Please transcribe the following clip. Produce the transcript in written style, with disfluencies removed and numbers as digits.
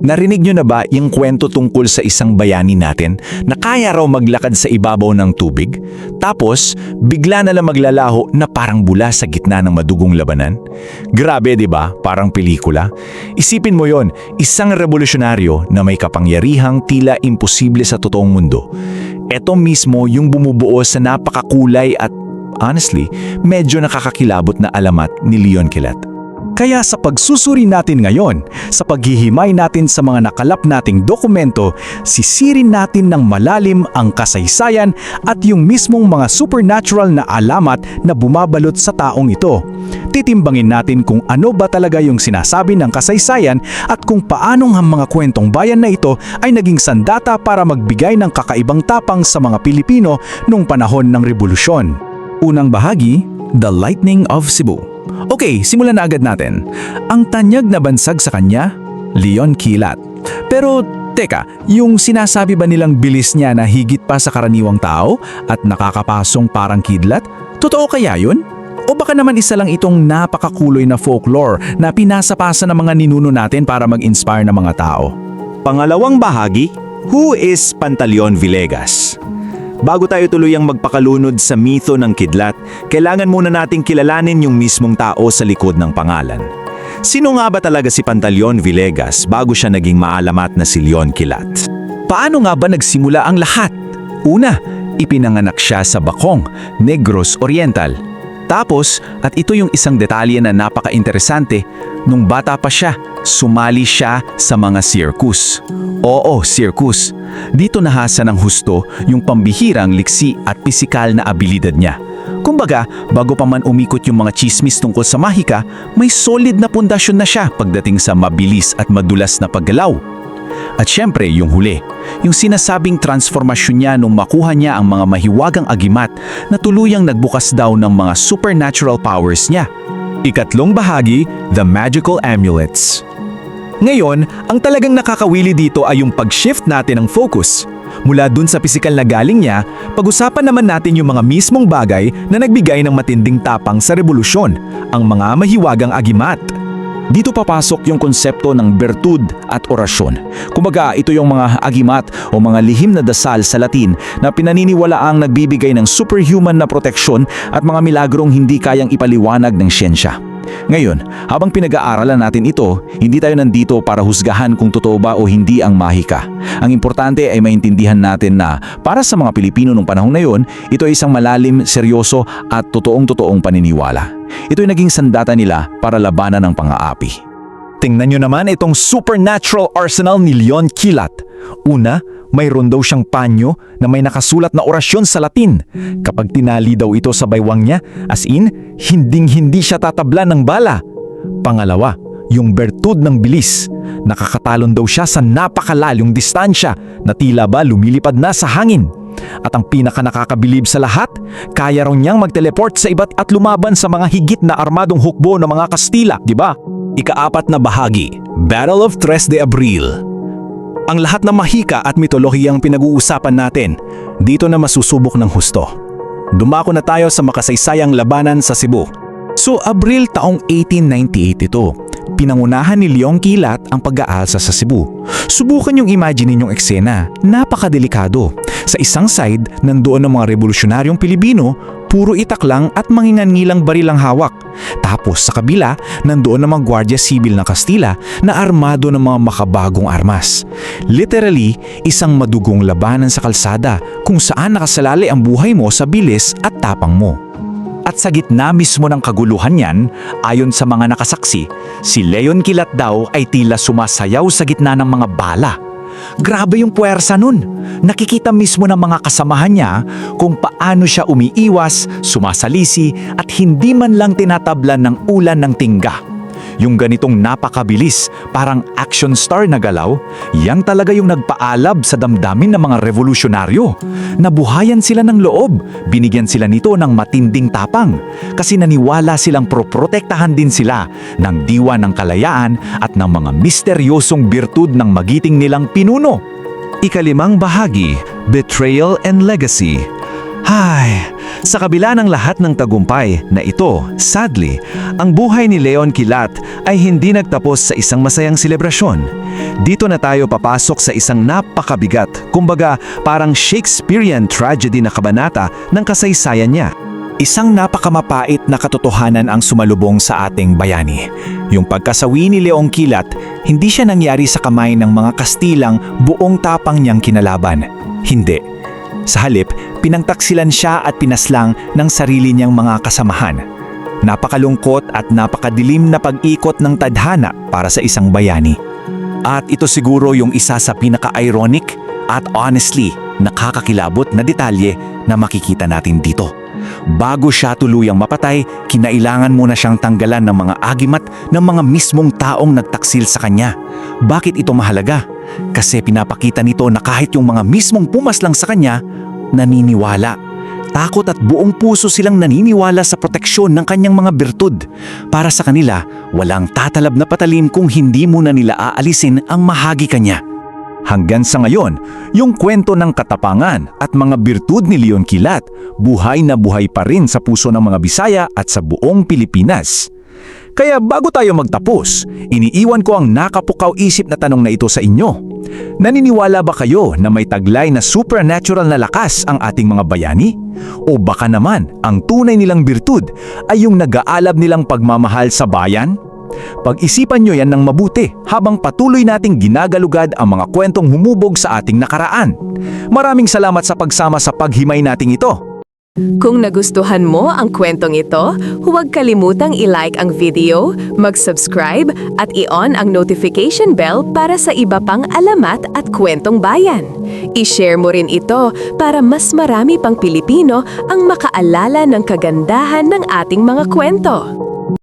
Narinig nyo na ba yung kwento tungkol sa isang bayani natin na kaya raw maglakad sa ibabaw ng tubig? Tapos, bigla na lang maglalaho na parang bula sa gitna ng madugong labanan? Grabe, di ba? Parang pelikula. Isipin mo yon, isang revolusyonaryo na may kapangyarihang tila imposible sa totoong mundo. Ito mismo yung bumubuo sa napakakulay at, honestly, medyo nakakakilabot na alamat ni Leon Quillat. Kaya sa pagsusuri natin ngayon, sa paghihimay natin sa mga nakalap nating dokumento, sisirin natin ng malalim ang kasaysayan at yung mismong mga supernatural na alamat na bumabalot sa taong ito. Titimbangin natin kung ano ba talaga yung sinasabi ng kasaysayan at kung paanong ang mga kwentong bayan na ito ay naging sandata para magbigay ng kakaibang tapang sa mga Pilipino nung panahon ng Rebolusyon. Unang bahagi, The Lightning of Cebu. Okay, simulan na agad natin. Ang tanyag na bansag sa kanya, Leon Quillat. Pero teka, yung sinasabi ba nilang bilis niya na higit pa sa karaniwang tao at nakakapasong parang kidlat? Totoo kaya yun? O baka naman isa lang itong napakakuloy na folklore na pinasapasa ng mga ninuno natin para mag-inspire ng mga tao? Pangalawang bahagi, who is Pantaleon Villegas? Bago tayo tuluyang magpakalunod sa mito ng kidlat, kailangan muna nating kilalanin yung mismong tao sa likod ng pangalan. Sino nga ba talaga si Pantaleon Villegas bago siya naging maalamat na si Leon Quillat? Paano nga ba nagsimula ang lahat? Una, ipinanganak siya sa Bacong, Negros Oriental. Tapos, at ito yung isang detalye na napaka-interesante, nung bata pa siya, sumali siya sa mga circus. Oo, circus. Dito nahasa ng husto yung pambihirang liksi at pisikal na abilidad niya. Kumbaga, bago pa man umikot yung mga chismis tungkol sa mahika, may solid na pundasyon na siya pagdating sa mabilis at madulas na paggalaw. At syempre, yung huli, yung sinasabing transformasyon niya nung makuha niya ang mga mahiwagang agimat na tuluyang nagbukas daw ng mga supernatural powers niya. Ikatlong bahagi, The Magical Amulets. Ngayon, ang talagang nakakawili dito ay yung pag-shift natin ng focus. Mula dun sa pisikal na galing niya, pag-usapan naman natin yung mga mismong bagay na nagbigay ng matinding tapang sa revolusyon, ang mga mahiwagang agimat. Dito papasok yung konsepto ng bertud at orasyon. Kumbaga, ito yung mga agimat o mga lihim na dasal sa Latin na pinaniniwalaang nagbibigay ng superhuman na proteksyon at mga milagrong hindi kayang ipaliwanag ng siyensya. Ngayon, habang pinag-aaralan natin ito, hindi tayo nandito para husgahan kung totoo ba o hindi ang mahika. Ang importante ay maintindihan natin na para sa mga Pilipino nung panahon na yon, ito ay isang malalim, seryoso at totoong-totoong paniniwala. Ito ay naging sandata nila para labanan ng pang-aapi. Tingnan nyo naman itong supernatural arsenal ni Leon Quillat. Una, mayroon daw siyang panyo na may nakasulat na orasyon sa Latin. Kapag tinali daw ito sa baywang niya, as in, hinding-hindi siya tatablan ng bala. Pangalawa, yung bertud ng bilis. Nakakatalon daw siya sa napakalalyong distansya na tila ba lumilipad na sa hangin. At ang pinaka-nakakabilib sa lahat, kaya raw niyang mag-teleport sa iba't at lumaban sa mga higit na armadong hukbo ng mga Kastila, di ba? Ikaapat na bahagi, Battle of Tres de Abril. Ang lahat ng mahika at mitolohiyang pinag-uusapan natin, dito na masusubok ng husto. Dumako na tayo sa makasaysayang labanan sa Cebu. So, Abril taong 1898 ito. Pinangunahan ni Leon Quillat ang pag-aalsa sa Cebu. Subukan yung imagine ninyong eksena, napakadelikado. Sa isang side, nandoon ang mga revolusyonaryong Pilipino, puro itak lang at mangingangilang baril ang hawak. Tapos sa kabila, nandoon ang mga Guardia Civil ng Kastila na armado ng mga makabagong armas. Literally, isang madugong labanan sa kalsada kung saan nakasalalay ang buhay mo sa bilis at tapang mo. At sa gitna mismo ng kaguluhan yan, ayon sa mga nakasaksi, si Leon Quillat daw ay tila sumasayaw sa gitna ng mga bala. Grabe yung puwersa nun. Nakikita mismo ng mga kasamahan niya kung paano siya umiiwas, sumasalisi at hindi man lang tinatablan ng ulan ng tingga. Yung ganitong napakabilis, parang action star na galaw, yang talaga yung nagpaalab sa damdamin ng mga revolusyonaryo. Nabuhayan sila ng loob, binigyan sila nito ng matinding tapang, kasi naniwala silang proprotektahan din sila ng diwa ng kalayaan at ng mga misteryosong birtud ng magiting nilang pinuno. Ikalimang bahagi, Betrayal and Legacy. Hay, Sa kabila ng lahat ng tagumpay na ito, sadly, ang buhay ni Leon Kilat ay hindi nagtapos sa isang masayang selebrasyon. Dito na tayo papasok sa isang napakabigat, kumbaga parang Shakespearean tragedy na kabanata ng kasaysayan niya. Isang napakamapait na katotohanan ang sumalubong sa ating bayani. Yung pagkasawi ni Leong Kilat, hindi siya nangyari sa kamay ng mga Kastilang buong tapang niyang kinalaban. Hindi. Sa halip, pinangtaksilan siya at pinaslang ng sarili niyang mga kasamahan. Napakalungkot at napakadilim na pag-ikot ng tadhana para sa isang bayani. At ito siguro yung isa sa pinaka-ironic at honestly nakakakilabot na detalye na makikita natin dito. Bago siya tuluyang mapatay, kinailangan muna siyang tanggalan ng mga agimat ng mga mismong taong nagtaksil sa kanya. Bakit ito mahalaga? Kasi pinapakita nito na kahit yung mga mismong pumaslang sa kanya, naniniwala. Takot at buong puso silang naniniwala sa proteksyon ng kanyang mga birtud. Para sa kanila, walang tatalab na patalim kung hindi muna nila aalisin ang mahagi kanya. Hanggang sa ngayon, yung kwento ng katapangan at mga birtud ni Leon Kilat, buhay na buhay pa rin sa puso ng mga Bisaya at sa buong Pilipinas. Kaya bago tayo magtapos, iniiwan ko ang nakapukaw isip na tanong na ito sa inyo. Naniniwala ba kayo na may taglay na supernatural na lakas ang ating mga bayani? O baka naman, ang tunay nilang birtud ay yung nag-aalab nilang pagmamahal sa bayan? Pag-isipan nyo yan ng mabuti habang patuloy nating ginagalugad ang mga kwentong humubog sa ating nakaraan. Maraming salamat sa pagsama sa paghimay nating ito. Kung nagustuhan mo ang kwentong ito, huwag kalimutang i-like ang video, mag-subscribe at i-on ang notification bell para sa iba pang alamat at kwentong bayan. I-share mo rin ito para mas marami pang Pilipino ang makaalala ng kagandahan ng ating mga kwento.